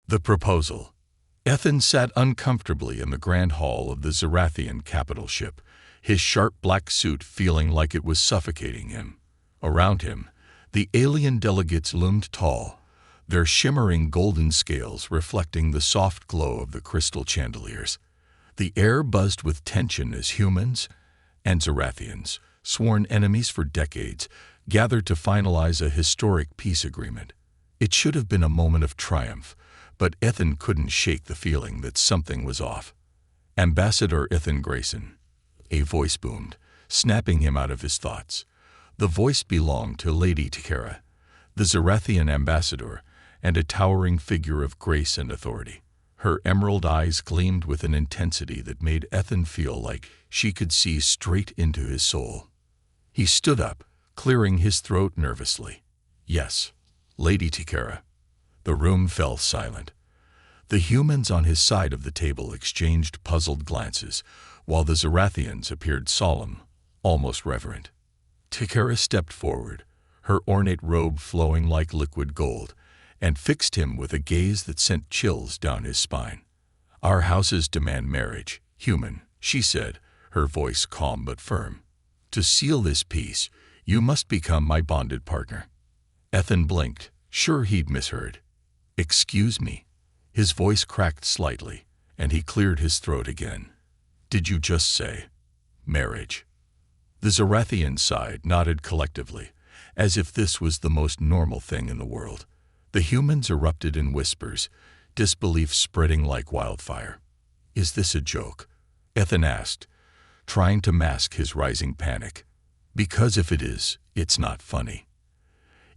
The proposal. Ethan sat uncomfortably in the grand hall of the Zarathian capital ship, his sharp black suit feeling like it was suffocating him. Around him, the alien delegates loomed tall, their shimmering golden scales reflecting the soft glow of the crystal chandeliers. The air buzzed with tension as humans and Zarathians, sworn enemies for decades, gathered to finalize a historic peace agreement. It should have been a moment of triumph, but Ethan couldn't shake the feeling that something was off. "Ambassador Ethan Grayson," a voice boomed, snapping him out of his thoughts. The voice belonged to Lady Tikera, the Zarathian ambassador, and a towering figure of grace and authority. Her emerald eyes gleamed with an intensity that made Ethan feel like she could see straight into his soul. He stood up, clearing his throat nervously. "Yes, Lady Tikera." The room fell silent. The humans on his side of the table exchanged puzzled glances, while the Zarathians appeared solemn, almost reverent. Tikera stepped forward, her ornate robe flowing like liquid gold, and fixed him with a gaze that sent chills down his spine. "Our houses demand marriage, human," she said, her voice calm but firm. "To seal this peace, you must become my bonded partner." Ethan blinked, sure he'd misheard. "Excuse me." His voice cracked slightly, and he cleared his throat again. "Did you just say marriage?" The Zarathian side nodded collectively, as if this was the most normal thing in the world. The humans erupted in whispers, disbelief spreading like wildfire. "Is this a joke?" Ethan asked, trying to mask his rising panic. "Because if it is, it's not funny."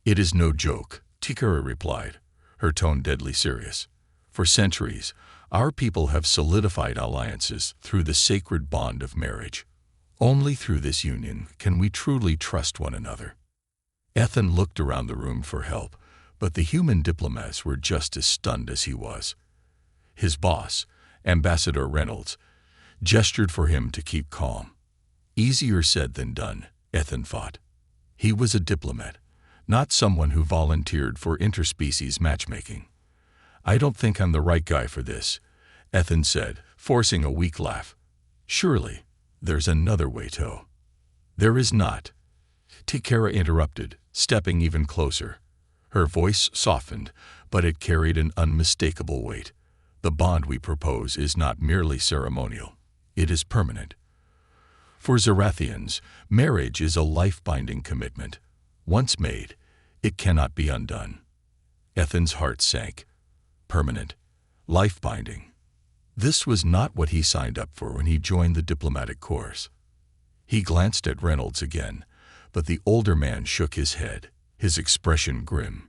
"It is no joke," Tikera replied, her tone deadly serious. "For centuries, our people have solidified alliances through the sacred bond of marriage. Only through this union can we truly trust one another." Ethan looked around the room for help, but the human diplomats were just as stunned as he was. His boss, Ambassador Reynolds, gestured for him to keep calm. Easier said than done, Ethan thought. He was a diplomat, not someone who volunteered for interspecies matchmaking. "I don't think I'm the right guy for this," Ethan said, forcing a weak laugh. "Surely, there's another way, to." "There is not," Tikera interrupted, stepping even closer. Her voice softened, but it carried an unmistakable weight. "The bond we propose is not merely ceremonial. It is permanent. For Zarathians, marriage is a life-binding commitment. Once made, it cannot be undone." Ethan's heart sank. Permanent, life-binding. This was not what he signed up for when he joined the diplomatic corps. He glanced at Reynolds again, but the older man shook his head, his expression grim.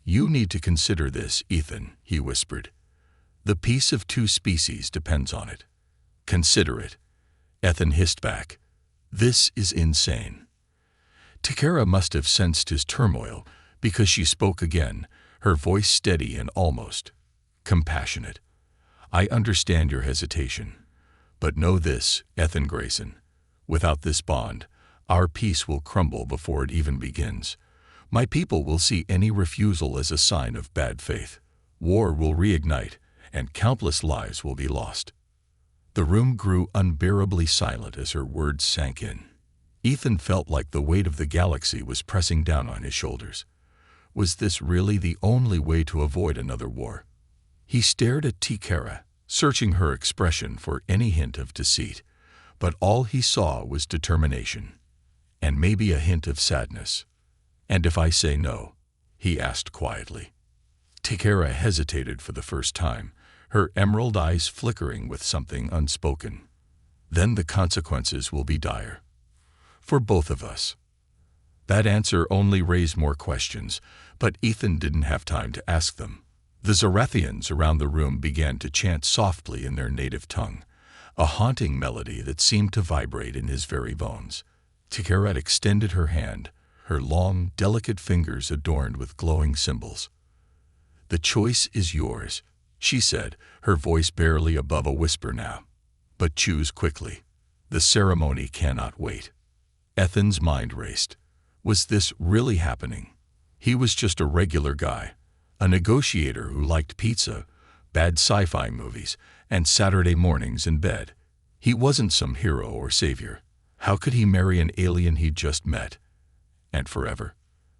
"You need to consider this, Ethan," he whispered. "The peace of two species depends on it." "Consider it," Ethan hissed back. "This is insane." Tikera must have sensed his turmoil, because she spoke again, her voice steady and almost compassionate. "I understand your hesitation. But know this, Ethan Grayson. Without this bond, our peace will crumble before it even begins. My people will see any refusal as a sign of bad faith. War will reignite, and countless lives will be lost." The room grew unbearably silent as her words sank in. Ethan felt like the weight of the galaxy was pressing down on his shoulders. Was this really the only way to avoid another war? He stared at Tikera, searching her expression for any hint of deceit, but all he saw was determination, and maybe a hint of sadness. "And if I say no?" he asked quietly. Tikera hesitated for the first time, her emerald eyes flickering with something unspoken. "Then the consequences will be dire. For both of us." That answer only raised more questions, but Ethan didn't have time to ask them. The Zarathians around the room began to chant softly in their native tongue, a haunting melody that seemed to vibrate in his very bones. Tikera extended her hand, her long, delicate fingers adorned with glowing symbols. "The choice is yours," she said, her voice barely above a whisper now. "But choose quickly. The ceremony cannot wait." Ethan's mind raced. Was this really happening? He was just a regular guy, a negotiator who liked pizza, bad sci-fi movies, and Saturday mornings in bed. He wasn't some hero or savior. How could he marry an alien he'd just met? And forever?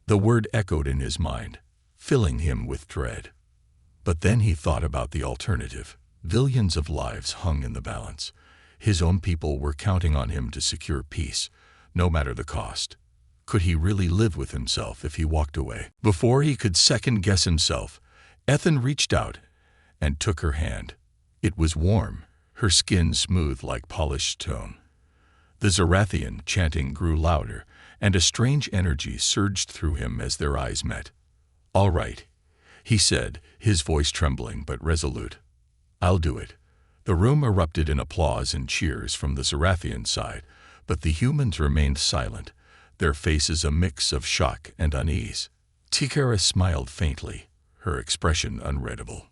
The word echoed in his mind, filling him with dread. But then he thought about the alternative. Billions of lives hung in the balance. His own people were counting on him to secure peace, no matter the cost. Could he really live with himself if he walked away? Before he could second-guess himself, Ethan reached out and took her hand. It was warm, her skin smooth like polished stone. The Zarathian chanting grew louder, and a strange energy surged through him as their eyes met. "All right," he said, his voice trembling but resolute. "I'll do it." The room erupted in applause and cheers from the Zarathian side, but the humans remained silent, their faces a mix of shock and unease. Tikara smiled faintly, her expression unreadable.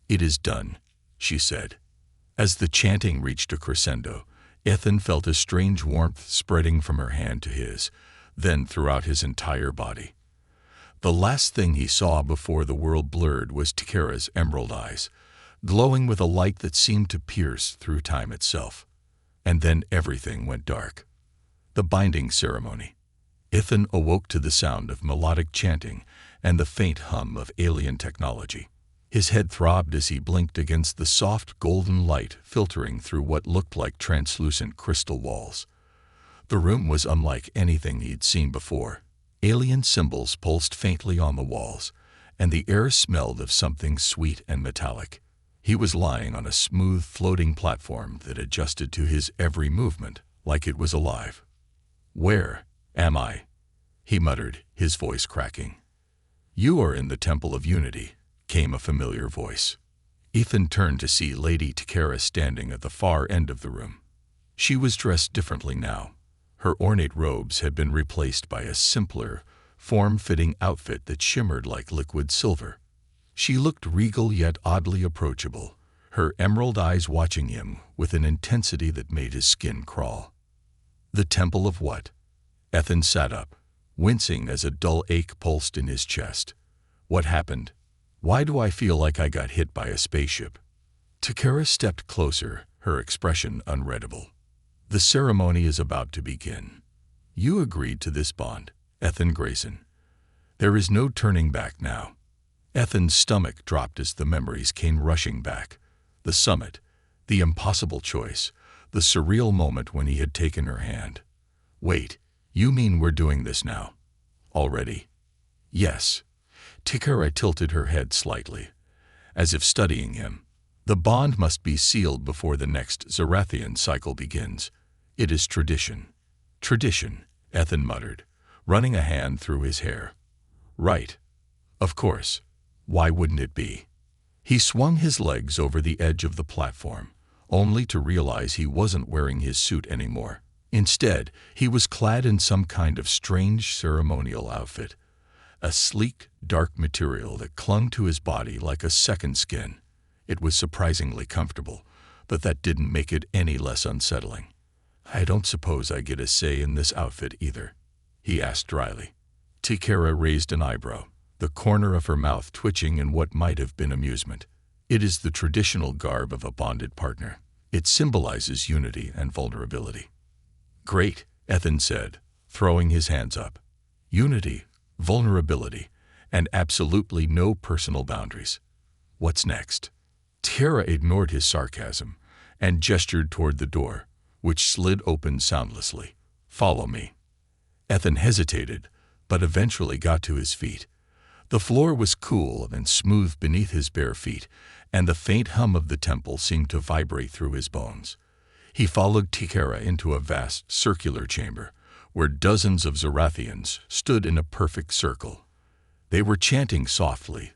"It is done," she said. As the chanting reached a crescendo, Ethan felt a strange warmth spreading from her hand to his, then throughout his entire body. The last thing he saw before the world blurred was Tikara's emerald eyes, glowing with a light that seemed to pierce through time itself. And then everything went dark. The binding ceremony. Ethan awoke to the sound of melodic chanting and the faint hum of alien technology. His head throbbed as he blinked against the soft golden light filtering through what looked like translucent crystal walls. The room was unlike anything he'd seen before. Alien symbols pulsed faintly on the walls, and the air smelled of something sweet and metallic. He was lying on a smooth, floating platform that adjusted to his every movement, like it was alive. "Where am I?" he muttered, his voice cracking. "You are in the Temple of Unity," came a familiar voice. Ethan turned to see Lady Tikara standing at the far end of the room. She was dressed differently now. Her ornate robes had been replaced by a simpler, form-fitting outfit that shimmered like liquid silver. She looked regal yet oddly approachable, her emerald eyes watching him with an intensity that made his skin crawl. The temple of what? Ethan sat up, wincing as a dull ache pulsed in his chest. What happened? Why do I feel like I got hit by a spaceship? Tikara stepped closer, her expression unreadable. "The ceremony is about to begin. You agreed to this bond, Ethan Grayson. There is no turning back now." Ethan's stomach dropped as the memories came rushing back. The summit, the impossible choice, the surreal moment when he had taken her hand. "Wait, you mean we're doing this now? Already?" "Yes." Tikara tilted her head slightly, as if studying him. "The bond must be sealed before the next Zarathian cycle begins. It is tradition." "Tradition," Ethan muttered, running a hand through his hair. "Right. Of course. Why wouldn't it be?" He swung his legs over the edge of the platform, only to realize he wasn't wearing his suit anymore. Instead, he was clad in some kind of strange ceremonial outfit, a sleek, dark material that clung to his body like a second skin. It was surprisingly comfortable, but that didn't make it any less unsettling. "I don't suppose I get a say in this outfit either?" he asked dryly. Tikara raised an eyebrow, the corner of her mouth twitching in what might have been amusement. "It is the traditional garb of a bonded partner. It symbolizes unity and vulnerability." "Great," Ethan said, throwing his hands up. "Unity, vulnerability, and absolutely no personal boundaries. What's next?" Tikara ignored his sarcasm and gestured toward the door, which slid open soundlessly. "Follow me." Ethan hesitated, but eventually got to his feet. The floor was cool and smooth beneath his bare feet, and the faint hum of the temple seemed to vibrate through his bones. He followed Tikara into a vast circular chamber, where dozens of Zarathians stood in a perfect circle. They were chanting softly,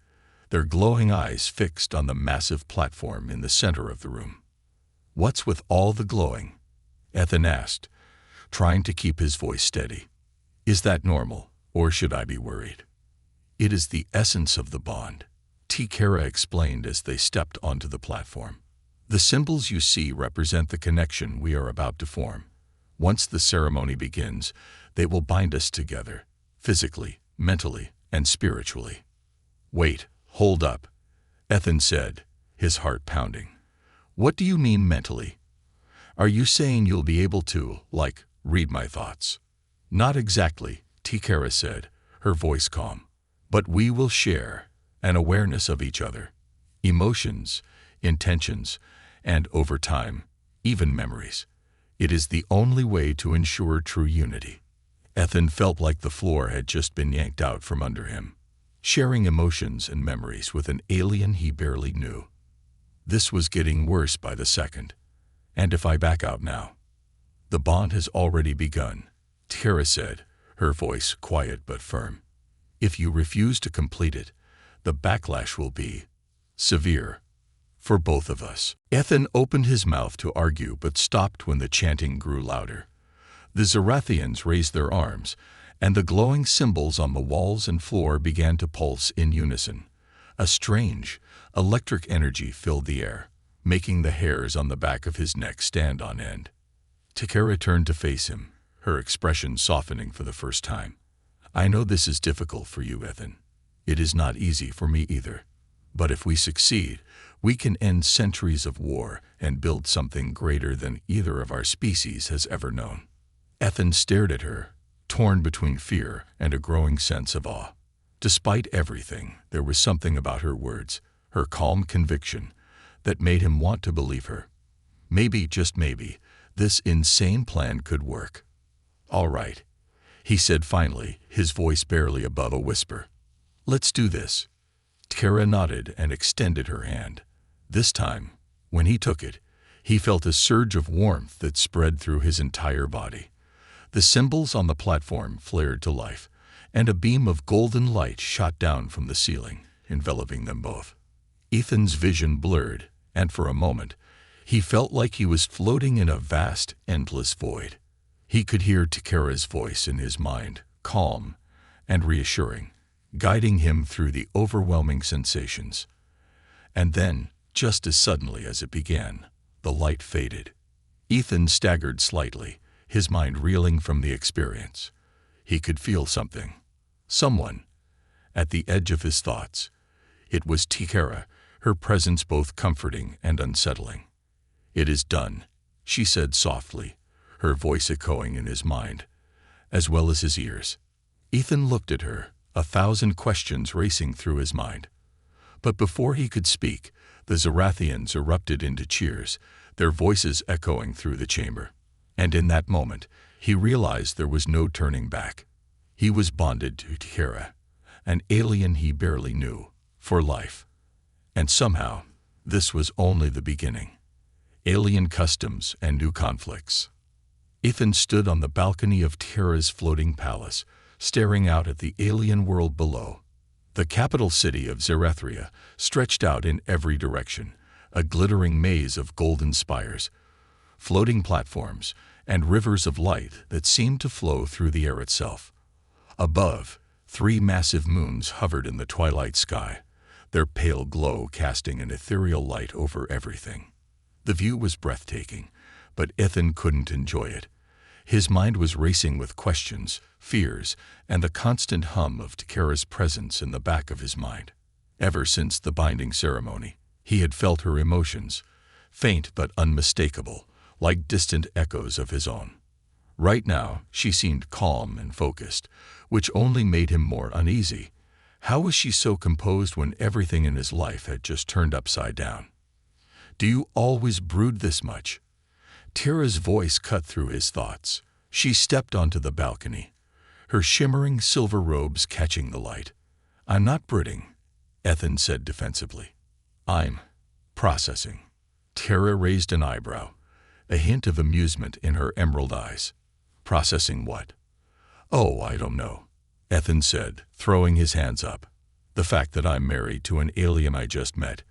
their glowing eyes fixed on the massive platform in the center of the room. "What's with all the glowing?" Ethan asked, trying to keep his voice steady. "Is that normal, or should I be worried?" "It is the essence of the bond," Tikara explained as they stepped onto the platform. "The symbols you see represent the connection we are about to form. Once the ceremony begins, they will bind us together, physically, mentally, and spiritually." "Wait, hold up," Ethan said, his heart pounding. "What do you mean mentally? Are you saying you'll be able to, read my thoughts?" "Not exactly," Tikara said, her voice calm. "But we will share an awareness of each other, emotions, intentions, and over time, even memories. It is the only way to ensure true unity." Ethan felt like the floor had just been yanked out from under him. Sharing emotions and memories with an alien he barely knew. This was getting worse by the second. "And if I back out now?" "The bond has already begun," Tikara said, her voice quiet but firm. "If you refuse to complete it, the backlash will be severe for both of us." Ethan opened his mouth to argue but stopped when the chanting grew louder. The Zarathians raised their arms, and the glowing symbols on the walls and floor began to pulse in unison. A strange, electric energy filled the air, making the hairs on the back of his neck stand on end. Tikara turned to face him, her expression softening for the first time. "I know this is difficult for you, Ethan. It is not easy for me either. But if we succeed, we can end centuries of war and build something greater than either of our species has ever known." Ethan stared at her, torn between fear and a growing sense of awe. Despite everything, there was something about her words, her calm conviction, that made him want to believe her. Maybe, just maybe, this insane plan could work. "All right," he said finally, his voice barely above a whisper. "Let's do this." Tikara nodded and extended her hand. This time, when he took it, he felt a surge of warmth that spread through his entire body. The symbols on the platform flared to life, and a beam of golden light shot down from the ceiling, enveloping them both. Ethan's vision blurred, and for a moment, he felt like he was floating in a vast, endless void. He could hear Tikara's voice in his mind, calm and reassuring, guiding him through the overwhelming sensations. And then, just as suddenly as it began, the light faded. Ethan staggered slightly, his mind reeling from the experience. He could feel something. Someone. At the edge of his thoughts. It was Tikara, her presence both comforting and unsettling. "It is done," she said softly, her voice echoing in his mind, as well as his ears. Ethan looked at her, a thousand questions racing through his mind. But before he could speak, the Zarathians erupted into cheers, their voices echoing through the chamber. And in that moment, he realized there was no turning back. He was bonded to Tikara, an alien he barely knew, for life. And somehow, this was only the beginning. Alien customs and new conflicts. Ethan stood on the balcony of Tikara's floating palace, staring out at the alien world below. The capital city of Zerethria stretched out in every direction, a glittering maze of golden spires, floating platforms, and rivers of light that seemed to flow through the air itself. Above, 3 massive moons hovered in the twilight sky, their pale glow casting an ethereal light over everything. The view was breathtaking, but Ethan couldn't enjoy it. His mind was racing with questions, fears, and the constant hum of Tikara's presence in the back of his mind. Ever since the binding ceremony, he had felt her emotions, faint but unmistakable, like distant echoes of his own. Right now, she seemed calm and focused, which only made him more uneasy. How was she so composed when everything in his life had just turned upside down? "Do you always brood this much?" Tira's voice cut through his thoughts. She stepped onto the balcony, her shimmering silver robes catching the light. "I'm not brooding," Ethan said defensively. "I'm processing." Tira raised an eyebrow, a hint of amusement in her emerald eyes. "Processing what?" "Oh, I don't know," Ethan said, throwing his hands up. "The fact that I'm married to an alien I just met,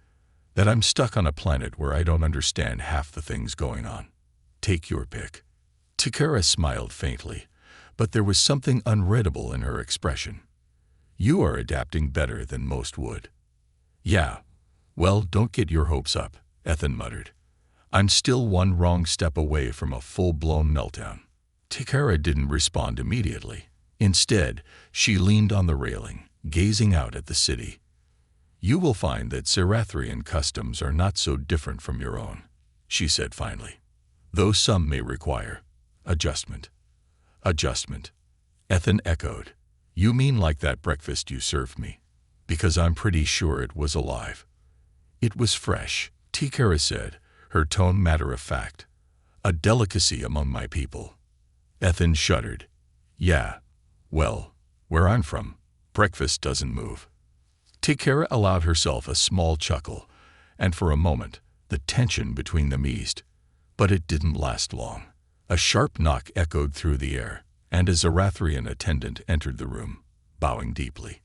that I'm stuck on a planet where I don't understand half the things going on. Take your pick." Tikara smiled faintly, but there was something unreadable in her expression. "You are adapting better than most would." "Yeah, well, don't get your hopes up," Ethan muttered. "I'm still one wrong step away from a full-blown meltdown." Tikara didn't respond immediately. Instead, she leaned on the railing, gazing out at the city. You will find that Zarathrian customs are not so different from your own, she said finally, though some may require adjustment. Adjustment, Ethan echoed. You mean like that breakfast you served me? Because I'm pretty sure it was alive. It was fresh, Tikara said, her tone matter-of-fact. A delicacy among my people. Ethan shuddered. Yeah, well, where I'm from, breakfast doesn't move. Tikara allowed herself a small chuckle, and for a moment, the tension between them eased. But it didn't last long. A sharp knock echoed through the air, and a Zarathrian attendant entered the room, bowing deeply.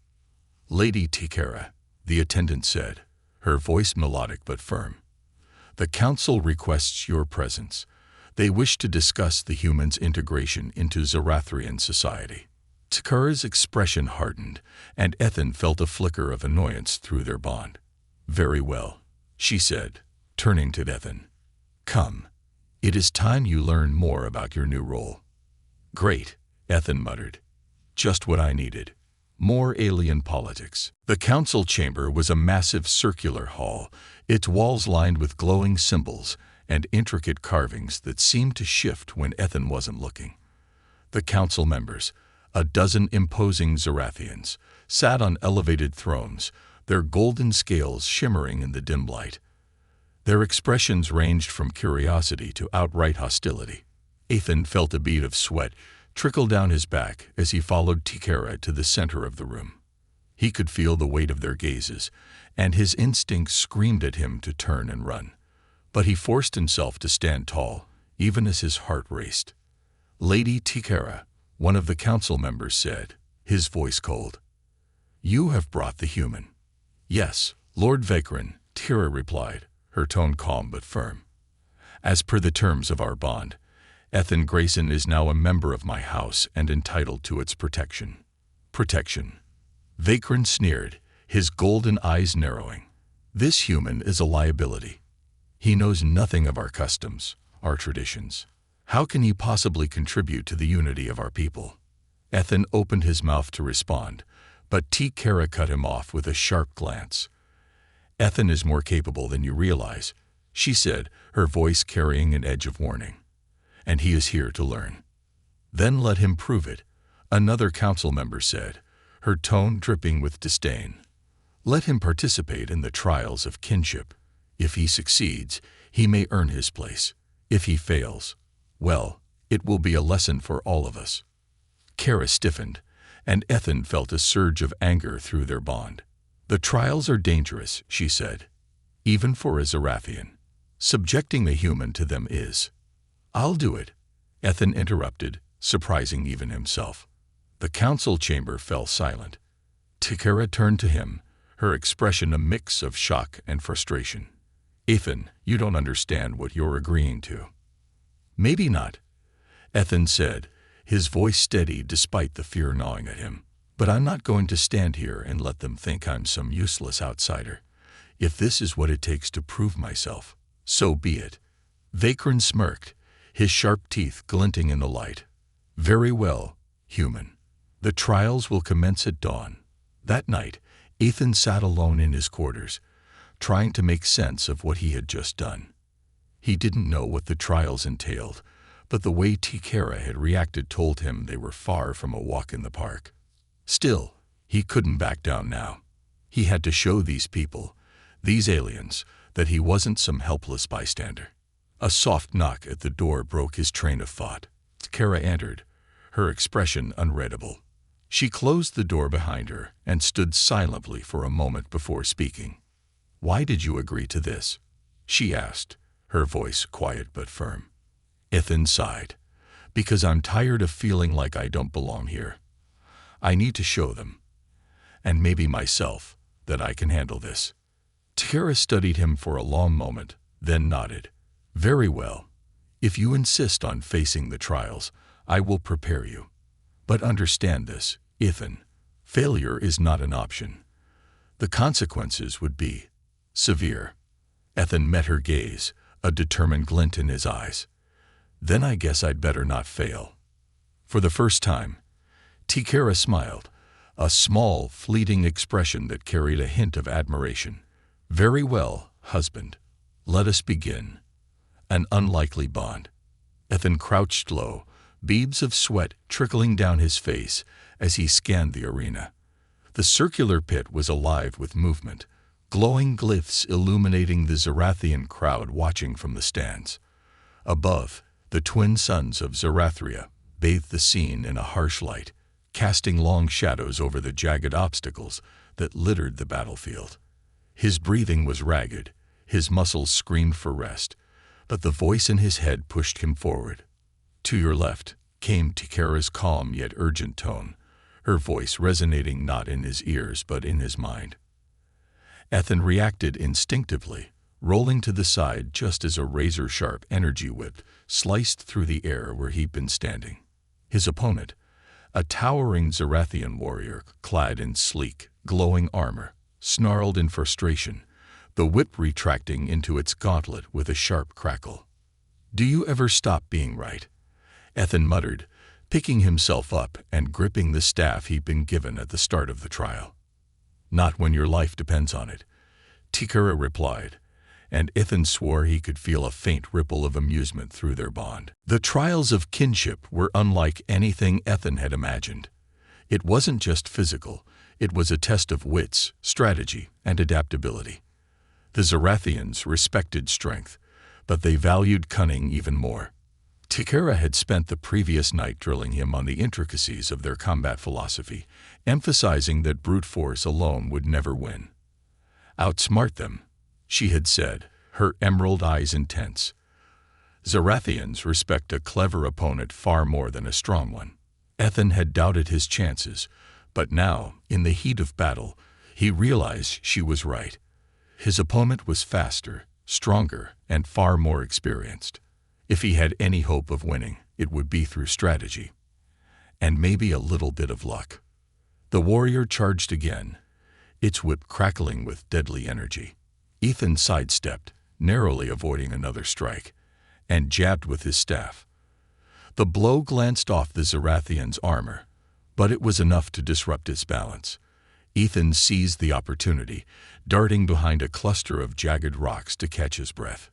Lady Tikara, the attendant said, her voice melodic but firm. The council requests your presence. They wish to discuss the humans' integration into Zarathrian society. Tikara's expression hardened, and Ethan felt a flicker of annoyance through their bond. Very well, she said, turning to Ethan. Come. It is time you learn more about your new role. Great, Ethan muttered. Just what I needed. More alien politics. The council chamber was a massive circular hall, its walls lined with glowing symbols and intricate carvings that seemed to shift when Ethan wasn't looking. The council members, a dozen imposing Zarathians, sat on elevated thrones, their golden scales shimmering in the dim light. Their expressions ranged from curiosity to outright hostility. Ethan felt a bead of sweat trickle down his back as he followed Tikara to the center of the room. He could feel the weight of their gazes, and his instincts screamed at him to turn and run. But he forced himself to stand tall, even as his heart raced. Lady Tikara, one of the council members said, his voice cold. You have brought the human. Yes, Lord Vakrin, Tira replied, her tone calm but firm. As per the terms of our bond, Ethan Grayson is now a member of my house and entitled to its protection. Protection. Vakrin sneered, his golden eyes narrowing. This human is a liability. He knows nothing of our customs, our traditions. How can he possibly contribute to the unity of our people? Ethan opened his mouth to respond, but Tikara cut him off with a sharp glance. Ethan is more capable than you realize, she said, her voice carrying an edge of warning. And he is here to learn. Then let him prove it, another council member said, her tone dripping with disdain. Let him participate in the trials of kinship. If he succeeds, he may earn his place. If he fails, well, it will be a lesson for all of us. Kara stiffened, and Ethan felt a surge of anger through their bond. The trials are dangerous, she said, even for a Zarathian. Subjecting the human to them is. I'll do it, Ethan interrupted, surprising even himself. The council chamber fell silent. Tikara turned to him, her expression a mix of shock and frustration. Ethan, you don't understand what you're agreeing to. Maybe not, Ethan said, his voice steady despite the fear gnawing at him. But I'm not going to stand here and let them think I'm some useless outsider. If this is what it takes to prove myself, so be it. Vakrin smirked, his sharp teeth glinting in the light. Very well, human. The trials will commence at dawn. That night, Ethan sat alone in his quarters, trying to make sense of what he had just done. He didn't know what the trials entailed, but the way Tikara had reacted told him they were far from a walk in the park. Still, he couldn't back down now. He had to show these people, these aliens, that he wasn't some helpless bystander. A soft knock at the door broke his train of thought. Tikara entered, her expression unreadable. She closed the door behind her and stood silently for a moment before speaking. Why did you agree to this? She asked, her voice quiet but firm. Ethan sighed. Because I'm tired of feeling like I don't belong here. I need to show them, and maybe myself, that I can handle this. Tikara studied him for a long moment, then nodded. Very well. If you insist on facing the trials, I will prepare you. But understand this, Ethan. Failure is not an option. The consequences would be severe. Ethan met her gaze, a determined glint in his eyes. Then I guess I'd better not fail. For the first time, Tikara smiled, a small, fleeting expression that carried a hint of admiration. "Very well, husband. Let us begin." An unlikely bond. Ethan crouched low, beads of sweat trickling down his face as he scanned the arena. The circular pit was alive with movement, glowing glyphs illuminating the Zarathian crowd watching from the stands. Above, the twin suns of Zarathria bathed the scene in a harsh light, casting long shadows over the jagged obstacles that littered the battlefield. His breathing was ragged, his muscles screamed for rest, but the voice in his head pushed him forward. To your left came Tikera's calm yet urgent tone, her voice resonating not in his ears but in his mind. Ethan reacted instinctively, rolling to the side just as a razor-sharp energy whip sliced through the air where he'd been standing. His opponent, a towering Zarathian warrior clad in sleek, glowing armor, snarled in frustration, the whip retracting into its gauntlet with a sharp crackle. "Do you ever stop being right?" Ethan muttered, picking himself up and gripping the staff he'd been given at the start of the trial. "Not when your life depends on it," Tikera replied, and Ethan swore he could feel a faint ripple of amusement through their bond. The trials of kinship were unlike anything Ethan had imagined. It wasn't just physical, it was a test of wits, strategy, and adaptability. The Zarathians respected strength, but they valued cunning even more. Tikera had spent the previous night drilling him on the intricacies of their combat philosophy, emphasizing that brute force alone would never win. "Outsmart them," she had said, her emerald eyes intense. Zarathians respect a clever opponent far more than a strong one. Ethan had doubted his chances, but now, in the heat of battle, he realized she was right. His opponent was faster, stronger, and far more experienced. If he had any hope of winning, it would be through strategy. And maybe a little bit of luck. The warrior charged again, its whip crackling with deadly energy. Ethan sidestepped, narrowly avoiding another strike, and jabbed with his staff. The blow glanced off the Zarathian's armor, but it was enough to disrupt its balance. Ethan seized the opportunity, darting behind a cluster of jagged rocks to catch his breath.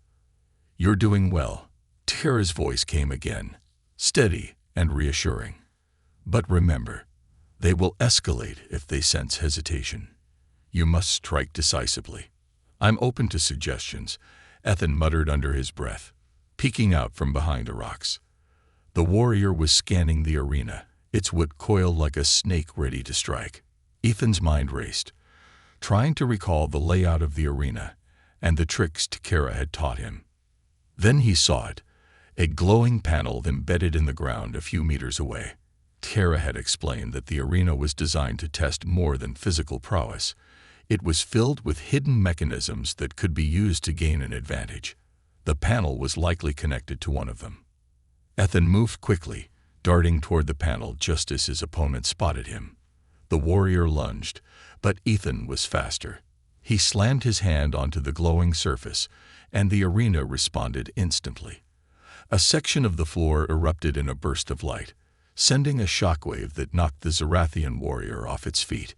"You're doing well." Tikera's voice came again, steady and reassuring. "But remember, they will escalate if they sense hesitation. You must strike decisively." "I'm open to suggestions," Ethan muttered under his breath, peeking out from behind the rocks. The warrior was scanning the arena, its whip coiled like a snake ready to strike. Ethan's mind raced, trying to recall the layout of the arena and the tricks Tikera had taught him. Then he saw it, a glowing panel embedded in the ground a few meters away. Tikera had explained that the arena was designed to test more than physical prowess. It was filled with hidden mechanisms that could be used to gain an advantage. The panel was likely connected to one of them. Ethan moved quickly, darting toward the panel just as his opponent spotted him. The warrior lunged, but Ethan was faster. He slammed his hand onto the glowing surface, and the arena responded instantly. A section of the floor erupted in a burst of light, sending a shockwave that knocked the Zarathian warrior off its feet.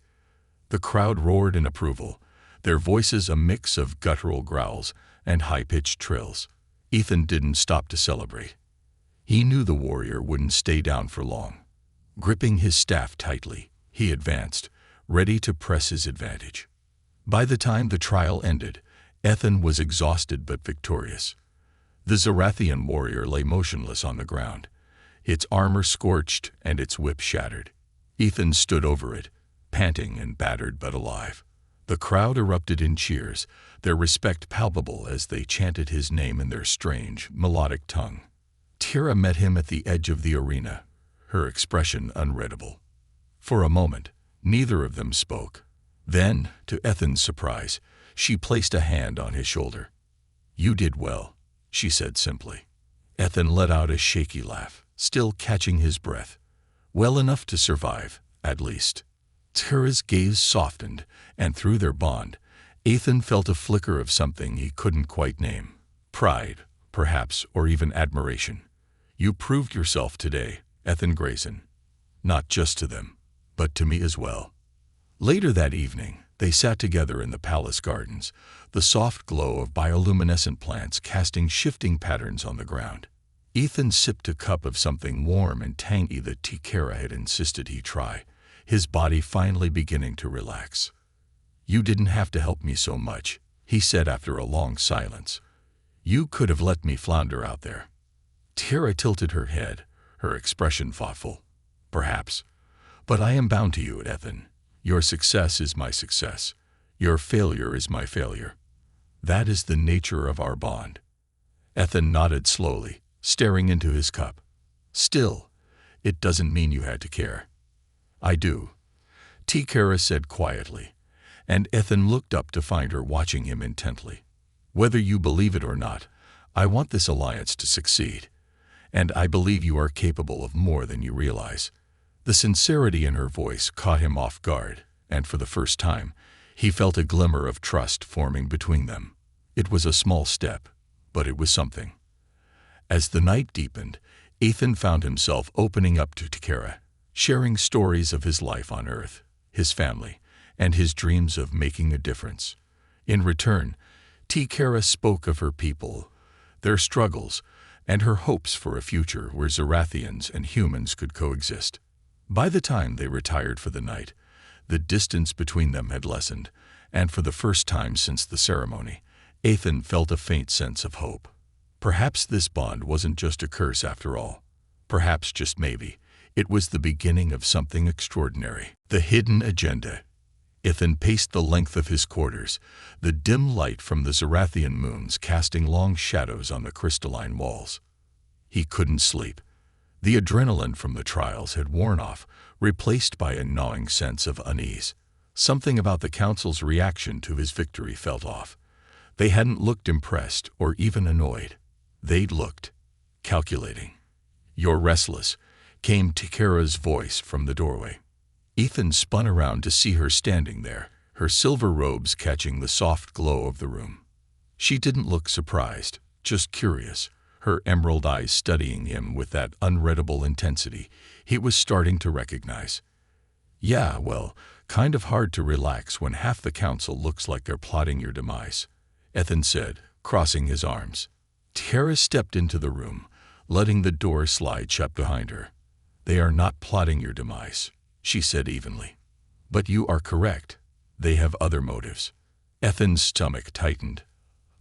The crowd roared in approval, their voices a mix of guttural growls and high-pitched trills. Ethan didn't stop to celebrate. He knew the warrior wouldn't stay down for long. Gripping his staff tightly, he advanced, ready to press his advantage. By the time the trial ended, Ethan was exhausted but victorious. The Zarathian warrior lay motionless on the ground, its armor scorched and its whip shattered. Ethan stood over it, panting and battered but alive. The crowd erupted in cheers, their respect palpable as they chanted his name in their strange, melodic tongue. Tikera met him at the edge of the arena, her expression unreadable. For a moment, neither of them spoke. Then, to Ethan's surprise, she placed a hand on his shoulder. "You did well," she said simply. Ethan let out a shaky laugh, still catching his breath. "Well enough to survive, at least." Tikera's gaze softened, and through their bond, Ethan felt a flicker of something he couldn't quite name. Pride, perhaps, or even admiration. "You proved yourself today, Ethan Grayson. Not just to them, but to me as well." Later that evening, they sat together in the palace gardens, the soft glow of bioluminescent plants casting shifting patterns on the ground. Ethan sipped a cup of something warm and tangy that Tikera had insisted he try, his body finally beginning to relax. "You didn't have to help me so much," he said after a long silence. "You could have let me flounder out there." Tikera tilted her head, her expression thoughtful. "Perhaps. But I am bound to you, Ethan. Your success is my success. Your failure is my failure. That is the nature of our bond." Ethan nodded slowly, staring into his cup. "Still, it doesn't mean you had to care." "I do," Tikera said quietly, and Ethan looked up to find her watching him intently. "Whether you believe it or not, I want this alliance to succeed, and I believe you are capable of more than you realize." The sincerity in her voice caught him off guard, and for the first time, he felt a glimmer of trust forming between them. It was a small step, but it was something. As the night deepened, Ethan found himself opening up to Tikera, sharing stories of his life on Earth, his family, and his dreams of making a difference. In return, Tikera spoke of her people, their struggles, and her hopes for a future where Zarathians and humans could coexist. By the time they retired for the night, the distance between them had lessened, and for the first time since the ceremony, Ethan felt a faint sense of hope. Perhaps this bond wasn't just a curse after all. Perhaps, just maybe, it was the beginning of something extraordinary. The hidden agenda. Ethan paced the length of his quarters, the dim light from the Zarathian moons casting long shadows on the crystalline walls. He couldn't sleep. The adrenaline from the trials had worn off, replaced by a gnawing sense of unease. Something about the Council's reaction to his victory felt off. They hadn't looked impressed or even annoyed. They'd looked calculating. "You're restless," came Tikera's voice from the doorway. Ethan spun around to see her standing there, her silver robes catching the soft glow of the room. She didn't look surprised, just curious, her emerald eyes studying him with that unreadable intensity he was starting to recognize. "Yeah, well, kind of hard to relax when half the council looks like they're plotting your demise," Ethan said, crossing his arms. Tikera stepped into the room, letting the door slide shut behind her. "They are not plotting your demise," she said evenly. "But you are correct. They have other motives." Ethan's stomach tightened.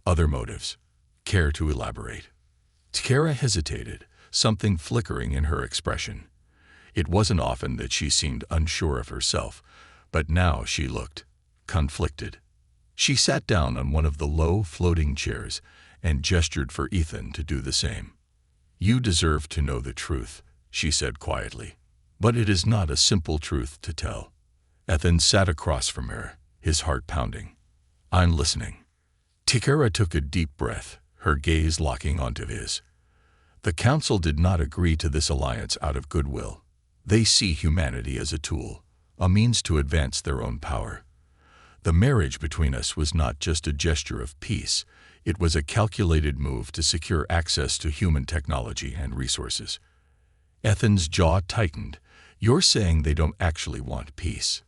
"Other motives? Care to elaborate?" Tikera hesitated, something flickering in her expression. It wasn't often that she seemed unsure of herself, but now she looked conflicted. She sat down on one of the low, floating chairs and gestured for Ethan to do the same. "You deserve to know the truth," she said quietly. "But it is not a simple truth to tell." Ethan sat across from her, his heart pounding. "I'm listening." Tikera took a deep breath, her gaze locking onto his. "The Council did not agree to this alliance out of goodwill. They see humanity as a tool, a means to advance their own power. The marriage between us was not just a gesture of peace, it was a calculated move to secure access to human technology and resources." Ethan's jaw tightened. "You're saying they don't actually want peace?"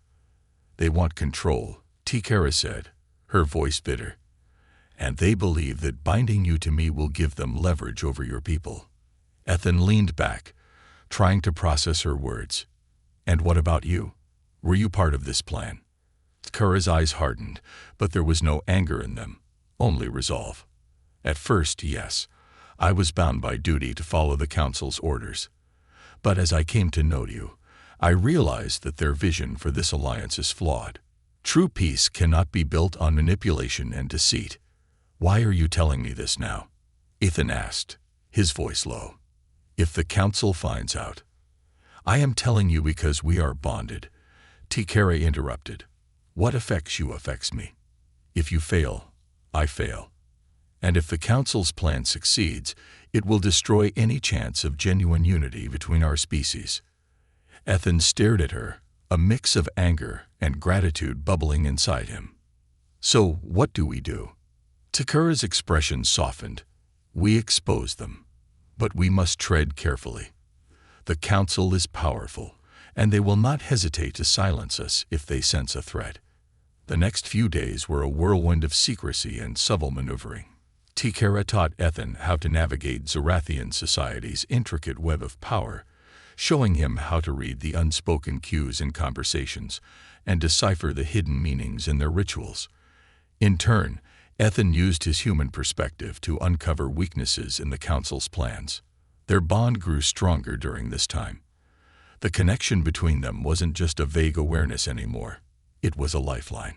"They want control," Tikera said, her voice bitter. "And they believe that binding you to me will give them leverage over your people." Ethan leaned back, trying to process her words. "And what about you? Were you part of this plan?" Tikera's eyes hardened, but there was no anger in them, only resolve. "At first, yes. I was bound by duty to follow the Council's orders. But as I came to know you, I realized that their vision for this alliance is flawed. True peace cannot be built on manipulation and deceit." "Why are you telling me this now?" Ethan asked, his voice low. "If the Council finds out—" "I am telling you because we are bonded," Tikera interrupted. "What affects you affects me. If you fail, I fail. And if the Council's plan succeeds, it will destroy any chance of genuine unity between our species." Ethan stared at her, a mix of anger and gratitude bubbling inside him. "So what do we do?" Tikera's expression softened. "We expose them. But we must tread carefully. The Council is powerful, and they will not hesitate to silence us if they sense a threat. The next few days were a whirlwind of secrecy and subtle maneuvering. Tikara taught Ethan how to navigate Zarathian society's intricate web of power, showing him how to read the unspoken cues in conversations and decipher the hidden meanings in their rituals. In turn, Ethan used his human perspective to uncover weaknesses in the Council's plans. Their bond grew stronger during this time. The connection between them wasn't just a vague awareness anymore. It was a lifeline.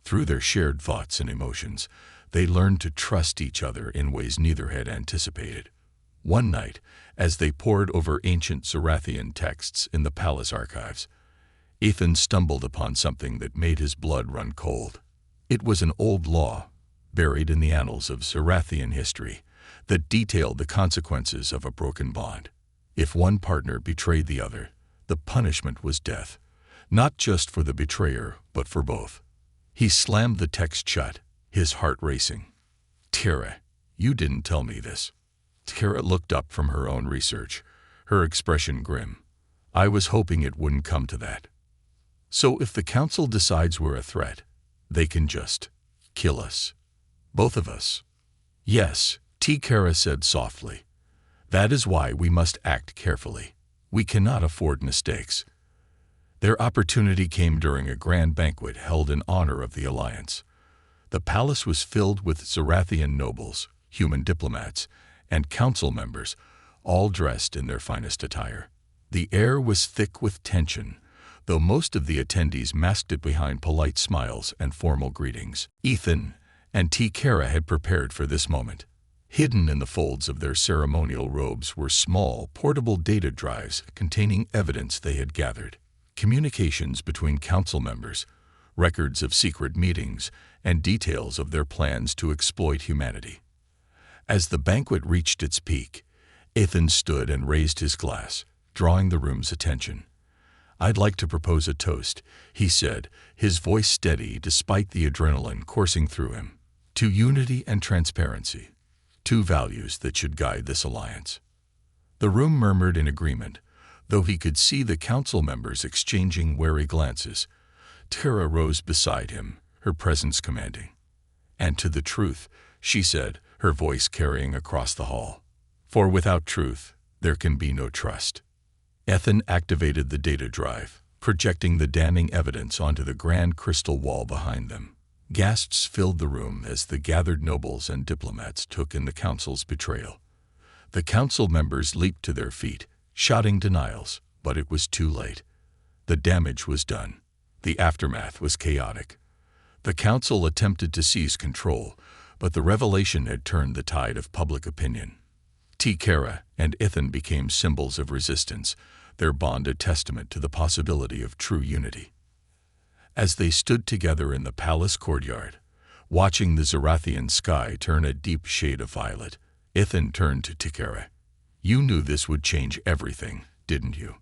Through their shared thoughts and emotions, they learned to trust each other in ways neither had anticipated. One night, as they pored over ancient Zarathian texts in the palace archives, Ethan stumbled upon something that made his blood run cold. It was an old law, buried in the annals of Zarathian history, that detailed the consequences of a broken bond. If one partner betrayed the other, the punishment was death, not just for the betrayer, but for both. He slammed the text shut, his heart racing. "Tara, you didn't tell me this." Tara looked up from her own research, her expression grim. "I was hoping it wouldn't come to that." "So if the Council decides we're a threat, they can just kill us. Both of us." "Yes," Tikara said softly. "That is why we must act carefully. We cannot afford mistakes." Their opportunity came during a grand banquet held in honor of the Alliance. The palace was filled with Zarathian nobles, human diplomats, and council members, all dressed in their finest attire. The air was thick with tension, though most of the attendees masked it behind polite smiles and formal greetings. Ethan and Tikara had prepared for this moment. Hidden in the folds of their ceremonial robes were small, portable data drives containing evidence they had gathered. Communications between council members, records of secret meetings, and details of their plans to exploit humanity. As the banquet reached its peak, Ethan stood and raised his glass, drawing the room's attention. "I'd like to propose a toast," he said, his voice steady despite the adrenaline coursing through him. "To unity and transparency, two values that should guide this alliance." The room murmured in agreement, though he could see the council members exchanging wary glances. Tara rose beside him, her presence commanding. "And to the truth," she said, her voice carrying across the hall. "For without truth, there can be no trust." Ethan activated the data drive, projecting the damning evidence onto the grand crystal wall behind them. Gasps filled the room as the gathered nobles and diplomats took in the council's betrayal. The council members leaped to their feet, shouting denials, but it was too late. The damage was done. The aftermath was chaotic. The council attempted to seize control, but the revelation had turned the tide of public opinion. Tikara and Ethan became symbols of resistance, their bond a testament to the possibility of true unity. As they stood together in the palace courtyard, watching the Zarathian sky turn a deep shade of violet, Ethan turned to Tikara. "You knew this would change everything, didn't you?"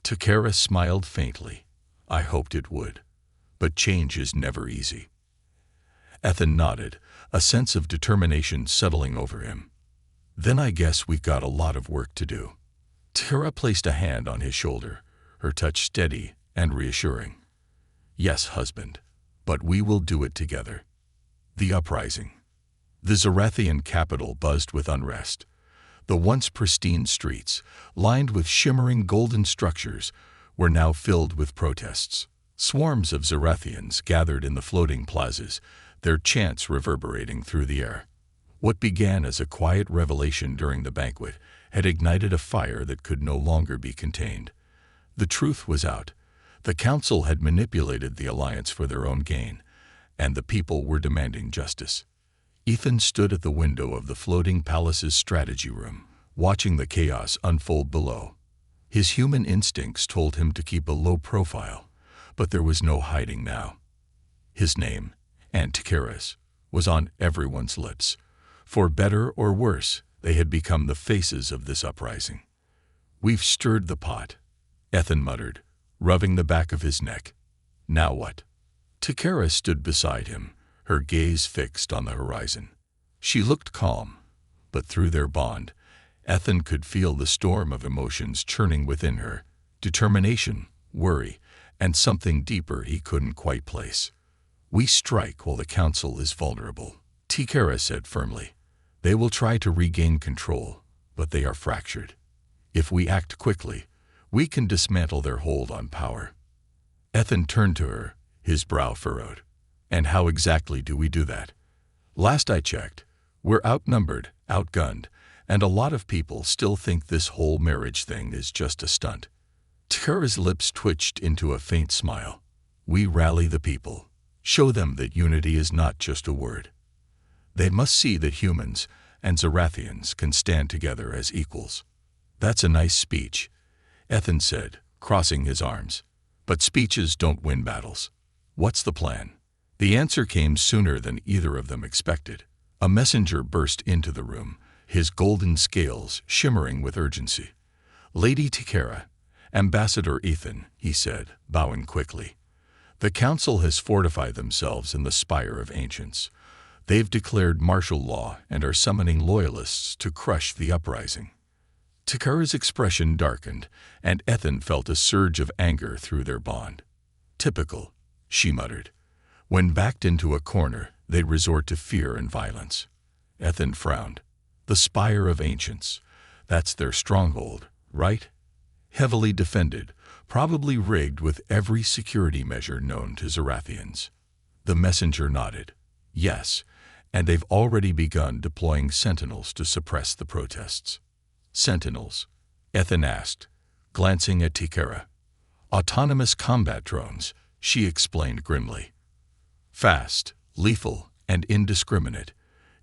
Tikara smiled faintly. "I hoped it would. But change is never easy." Ethan nodded, a sense of determination settling over him. "Then I guess we've got a lot of work to do." Tara placed a hand on his shoulder, her touch steady and reassuring. "Yes, husband, but we will do it together." The uprising. The Zarathian capital buzzed with unrest. The once pristine streets, lined with shimmering golden structures, were now filled with protests. Swarms of Zarathians gathered in the floating plazas, their chants reverberating through the air. What began as a quiet revelation during the banquet had ignited a fire that could no longer be contained. The truth was out. The council had manipulated the alliance for their own gain, and the people were demanding justice. Ethan stood at the window of the floating palace's strategy room, watching the chaos unfold below. His human instincts told him to keep a low profile, but there was no hiding now. His name, and Tikara's, was on everyone's lips. For better or worse, they had become the faces of this uprising. "We've stirred the pot," Ethan muttered, rubbing the back of his neck. "Now what?" Tikara stood beside him, her gaze fixed on the horizon. She looked calm, but through their bond, Ethan could feel the storm of emotions churning within her: determination, worry, and something deeper he couldn't quite place. "We strike while the Council is vulnerable," Tikera said firmly. "They will try to regain control, but they are fractured. If we act quickly, we can dismantle their hold on power." Ethan turned to her, his brow furrowed. "And how exactly do we do that? Last I checked, we're outnumbered, outgunned, and a lot of people still think this whole marriage thing is just a stunt." Tikera's lips twitched into a faint smile. "We rally the people. Show them that unity is not just a word. They must see that humans and Zarathians can stand together as equals." "That's a nice speech," Ethan said, crossing his arms. "But speeches don't win battles. What's the plan?" The answer came sooner than either of them expected. A messenger burst into the room, his golden scales shimmering with urgency. "Lady Tikera, Ambassador Ethan," he said, bowing quickly. "The Council has fortified themselves in the Spire of Ancients. They've declared martial law and are summoning loyalists to crush the uprising." Tikera's expression darkened, and Ethan felt a surge of anger through their bond. "Typical," she muttered. "When backed into a corner, they resort to fear and violence." Ethan frowned. "The Spire of Ancients. That's their stronghold, right? Heavily defended, probably rigged with every security measure known to Zarathians." The messenger nodded. "Yes, and they've already begun deploying sentinels to suppress the protests." "Sentinels?" Ethan asked, glancing at Tikera. "Autonomous combat drones," she explained grimly. "Fast, lethal, and indiscriminate.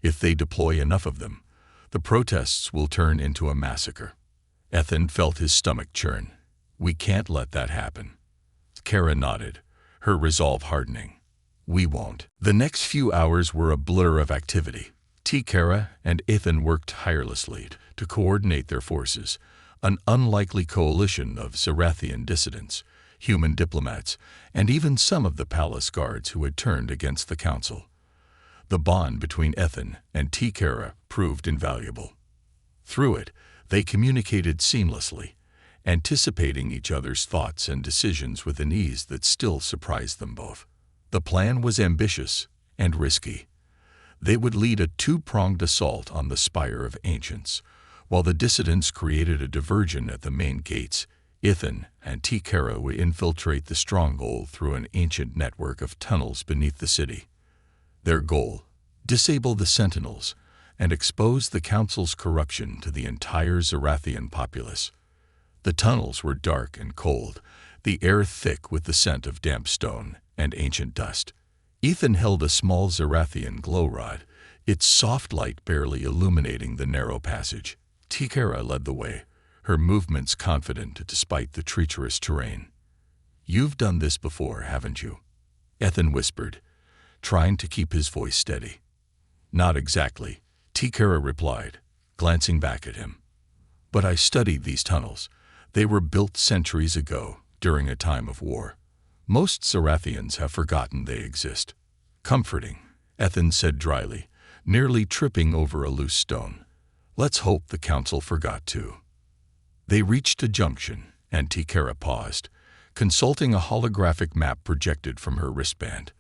If they deploy enough of them, the protests will turn into a massacre." Ethan felt his stomach churn. "We can't let that happen." Kara nodded, her resolve hardening. "We won't." The next few hours were a blur of activity. Tikera and Ethan worked tirelessly to coordinate their forces, an unlikely coalition of Zarathian dissidents, human diplomats, and even some of the palace guards who had turned against the Council. The bond between Ethan and Tikera proved invaluable. Through it, they communicated seamlessly, anticipating each other's thoughts and decisions with an ease that still surprised them both. The plan was ambitious and risky. They would lead a two-pronged assault on the Spire of Ancients. While the dissidents created a diversion at the main gates, Ethan and Tikera would infiltrate the stronghold through an ancient network of tunnels beneath the city. Their goal: disable the sentinels and expose the Council's corruption to the entire Zarathian populace. The tunnels were dark and cold, the air thick with the scent of damp stone and ancient dust. Ethan held a small Zarathian glow rod, its soft light barely illuminating the narrow passage. Tikera led the way, her movements confident despite the treacherous terrain. "You've done this before, haven't you?" Ethan whispered, trying to keep his voice steady. "Not exactly," Tikera replied, glancing back at him. "But I studied these tunnels. They were built centuries ago, during a time of war. Most Zarathians have forgotten they exist." "Comforting," Ethan said dryly, nearly tripping over a loose stone. "Let's hope the Council forgot too." They reached a junction, and Tikera paused, consulting a holographic map projected from her wristband.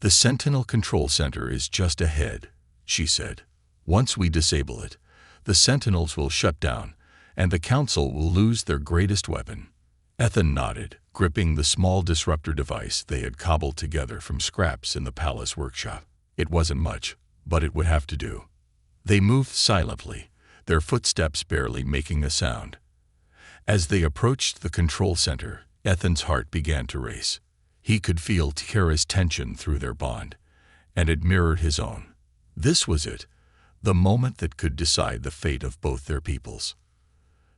"The Sentinel Control Center is just ahead," she said. "Once we disable it, the Sentinels will shut down, and the Council will lose their greatest weapon." Ethan nodded, gripping the small disruptor device they had cobbled together from scraps in the palace workshop. It wasn't much, but it would have to do. They moved silently, their footsteps barely making a sound. As they approached the control center, Ethan's heart began to race. He could feel Tikera's tension through their bond, and it mirrored his own. This was it, the moment that could decide the fate of both their peoples.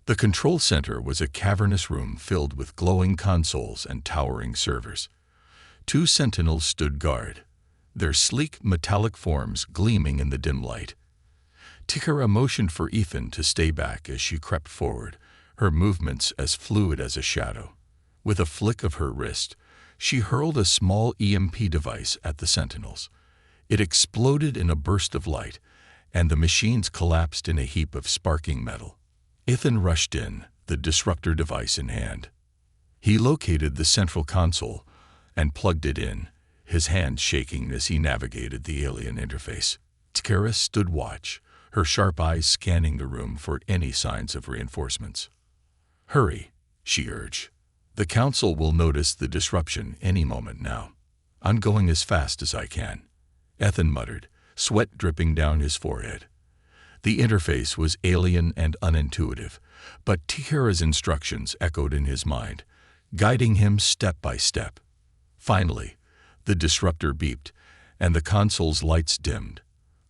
The control center was a cavernous room filled with glowing consoles and towering servers. Two sentinels stood guard, their sleek metallic forms gleaming in the dim light. Tikera motioned for Ethan to stay back as she crept forward, her movements as fluid as a shadow. With a flick of her wrist, she hurled a small EMP device at the sentinels. It exploded in a burst of light, and the machines collapsed in a heap of sparking metal. Ethan rushed in, the disruptor device in hand. He located the central console and plugged it in, his hands shaking as he navigated the alien interface. Tikera stood watch, her sharp eyes scanning the room for any signs of reinforcements. "Hurry," she urged. "The Council will notice the disruption any moment now." "I'm going as fast as I can," Ethan muttered, sweat dripping down his forehead. The interface was alien and unintuitive, but Tikera's instructions echoed in his mind, guiding him step by step. Finally, the disruptor beeped, and the console's lights dimmed.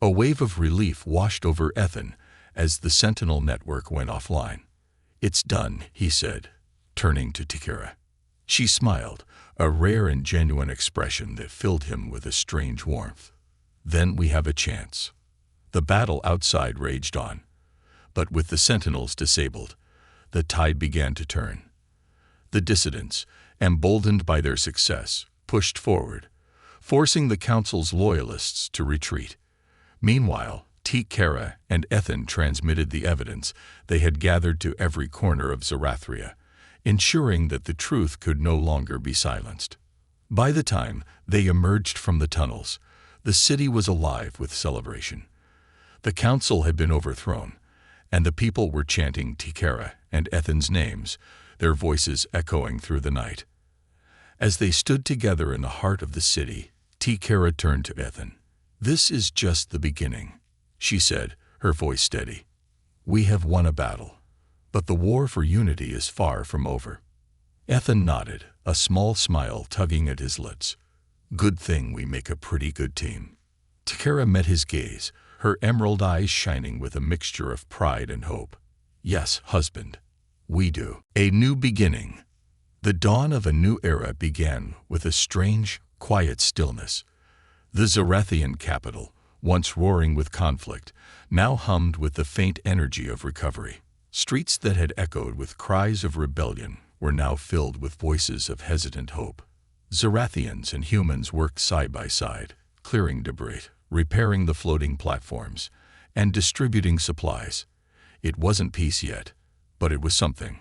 A wave of relief washed over Ethan as the Sentinel network went offline. "It's done," he said, turning to Tikera. She smiled, a rare and genuine expression that filled him with a strange warmth. "Then we have a chance." The battle outside raged on, but with the Sentinels disabled, the tide began to turn. The dissidents, emboldened by their success, pushed forward, forcing the Council's loyalists to retreat. Meanwhile, Tikera and Ethan transmitted the evidence they had gathered to every corner of Zarathria, ensuring that the truth could no longer be silenced. By the time they emerged from the tunnels, the city was alive with celebration. The Council had been overthrown, and the people were chanting Tikera and Ethan's names, their voices echoing through the night. As they stood together in the heart of the city, Tikera turned to Ethan. "This is just the beginning," she said, her voice steady. "We have won a battle, but the war for unity is far from over." Ethan nodded, a small smile tugging at his lips. "Good thing we make a pretty good team." Tikera met his gaze, her emerald eyes shining with a mixture of pride and hope. "Yes, husband, we do." A new beginning. The dawn of a new era began with a strange, quiet stillness. The Zarathian capital, once roaring with conflict, now hummed with the faint energy of recovery. Streets that had echoed with cries of rebellion were now filled with voices of hesitant hope. Zarathians and humans worked side by side, clearing debris, repairing the floating platforms, and distributing supplies. It wasn't peace yet, but it was something.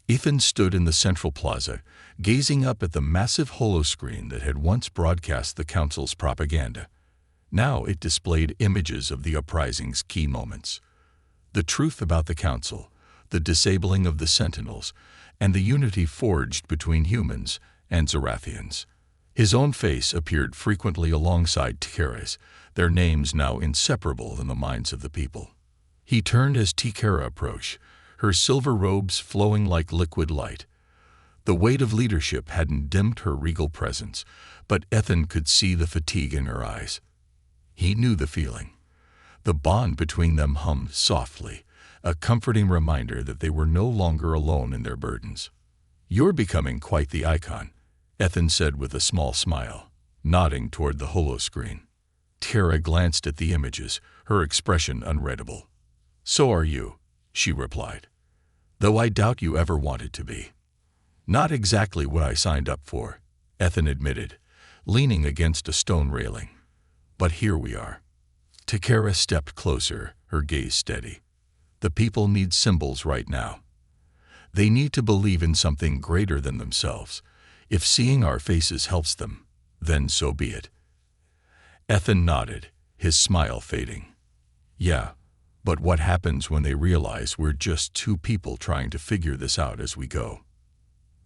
Ethan stood in the central plaza, gazing up at the massive holoscreen that had once broadcast the Council's propaganda. Now it displayed images of the uprising's key moments. The truth about the Council, the disabling of the Sentinels, and the unity forged between humans and Zarathians. His own face appeared frequently alongside Tikera's, their names now inseparable in the minds of the people. He turned as Tikera approached, her silver robes flowing like liquid light. The weight of leadership hadn't dimmed her regal presence, but Ethan could see the fatigue in her eyes. He knew the feeling. The bond between them hummed softly, a comforting reminder that they were no longer alone in their burdens. "You're becoming quite the icon," Ethan said with a small smile, nodding toward the holoscreen. Tikera glanced at the images, her expression unreadable. "So are you," she replied, "though I doubt you ever wanted to be." "Not exactly what I signed up for," Ethan admitted, leaning against a stone railing. "But here we are." Tikera stepped closer, her gaze steady. "The people need symbols right now. They need to believe in something greater than themselves. If seeing our faces helps them, then so be it." Ethan nodded, his smile fading. "Yeah, but what happens when they realize we're just two people trying to figure this out as we go?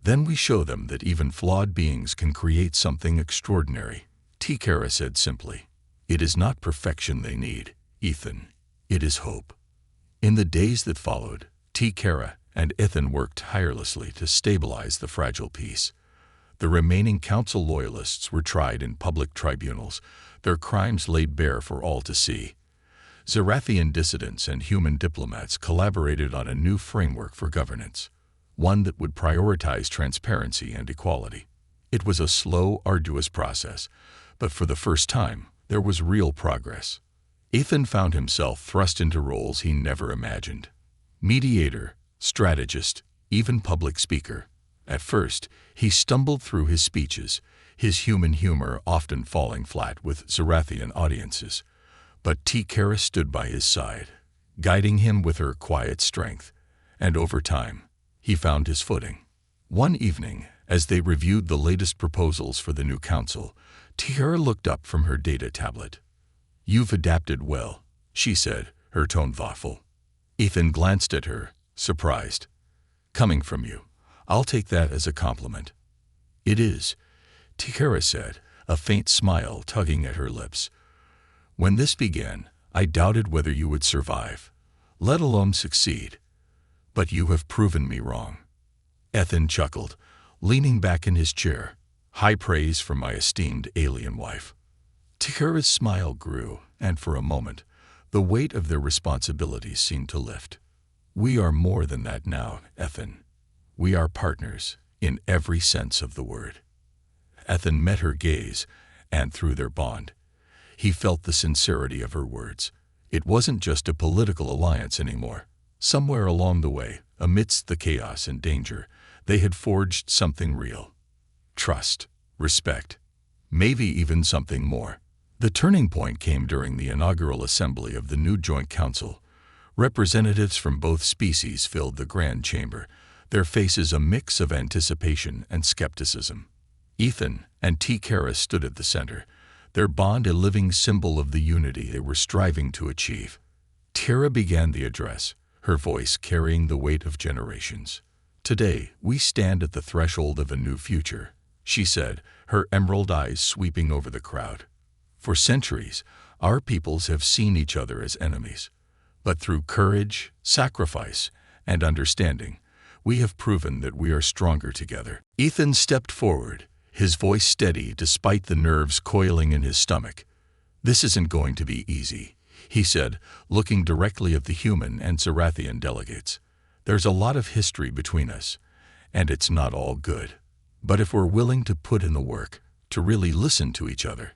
Then we show them that even flawed beings can create something extraordinary," Tikera said simply. "It is not perfection they need, Ethan. It is hope." In the days that followed, Tikera and Ethan worked tirelessly to stabilize the fragile peace. The remaining Council loyalists were tried in public tribunals, their crimes laid bare for all to see. Zarathian dissidents and human diplomats collaborated on a new framework for governance, one that would prioritize transparency and equality. It was a slow, arduous process, but for the first time, there was real progress. Ethan found himself thrust into roles he never imagined. Mediator, strategist, even public speaker. At first, he stumbled through his speeches, his human humor often falling flat with Zarathian audiences. But Tikera stood by his side, guiding him with her quiet strength, and over time, he found his footing. One evening, as they reviewed the latest proposals for the new council, Tiara looked up from her data tablet. "You've adapted well," she said, her tone thoughtful. Ethan glanced at her, surprised. "Coming from you, I'll take that as a compliment." "It is," Tiara said, a faint smile tugging at her lips. "When this began, I doubted whether you would survive, let alone succeed. But you have proven me wrong." Ethan chuckled, leaning back in his chair. "High praise from my esteemed alien wife." Tiara's smile grew, and for a moment, the weight of their responsibilities seemed to lift. "We are more than that now, Ethan. We are partners, in every sense of the word." Ethan met her gaze, and through their bond, he felt the sincerity of her words. It wasn't just a political alliance anymore. Somewhere along the way, amidst the chaos and danger, they had forged something real. Trust, respect, maybe even something more. The turning point came during the inaugural assembly of the new Joint Council. Representatives from both species filled the grand chamber, their faces a mix of anticipation and skepticism. Ethan and Tiara stood at the center, their bond a living symbol of the unity they were striving to achieve. Tiara began the address, her voice carrying the weight of generations. "Today, we stand at the threshold of a new future," she said, her emerald eyes sweeping over the crowd. "For centuries, our peoples have seen each other as enemies. But through courage, sacrifice, and understanding, we have proven that we are stronger together." Ethan stepped forward, his voice steady despite the nerves coiling in his stomach. "This isn't going to be easy," he said, looking directly at the human and Zarathian delegates. "There's a lot of history between us, and it's not all good. But if we're willing to put in the work, to really listen to each other,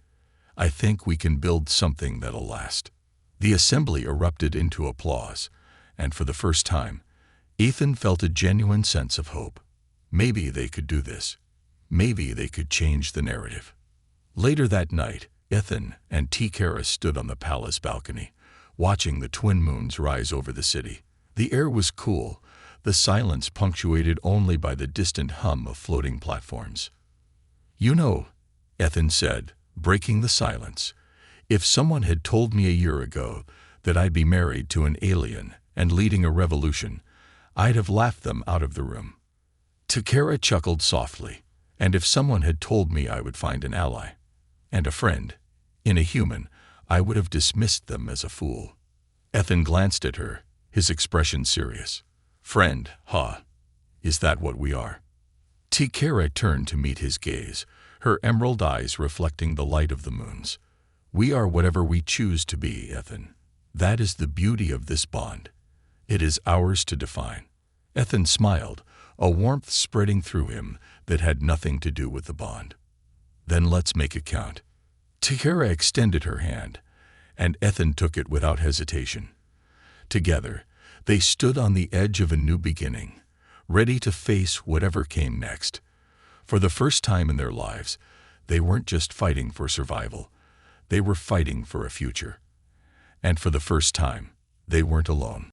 I think we can build something that'll last." The assembly erupted into applause, and for the first time, Ethan felt a genuine sense of hope. Maybe they could do this. Maybe they could change the narrative. Later that night, Ethan and Tiara stood on the palace balcony, watching the twin moons rise over the city. The air was cool, the silence punctuated only by the distant hum of floating platforms. "You know," Ethan said, breaking the silence, "if someone had told me a year ago that I'd be married to an alien and leading a revolution, I'd have laughed them out of the room." Tiara chuckled softly. "And if someone had told me I would find an ally and a friend in a human, I would have dismissed them as a fool." Ethan glanced at her, his expression serious. "Friend, huh? Is that what we are?" Tiara turned to meet his gaze, her emerald eyes reflecting the light of the moons. "We are whatever we choose to be, Ethan. That is the beauty of this bond. It is ours to define." Ethan smiled, a warmth spreading through him that had nothing to do with the bond. "Then let's make it count." Tiara extended her hand, and Ethan took it without hesitation. Together, they stood on the edge of a new beginning, ready to face whatever came next. For the first time in their lives, they weren't just fighting for survival, they were fighting for a future. And for the first time, they weren't alone.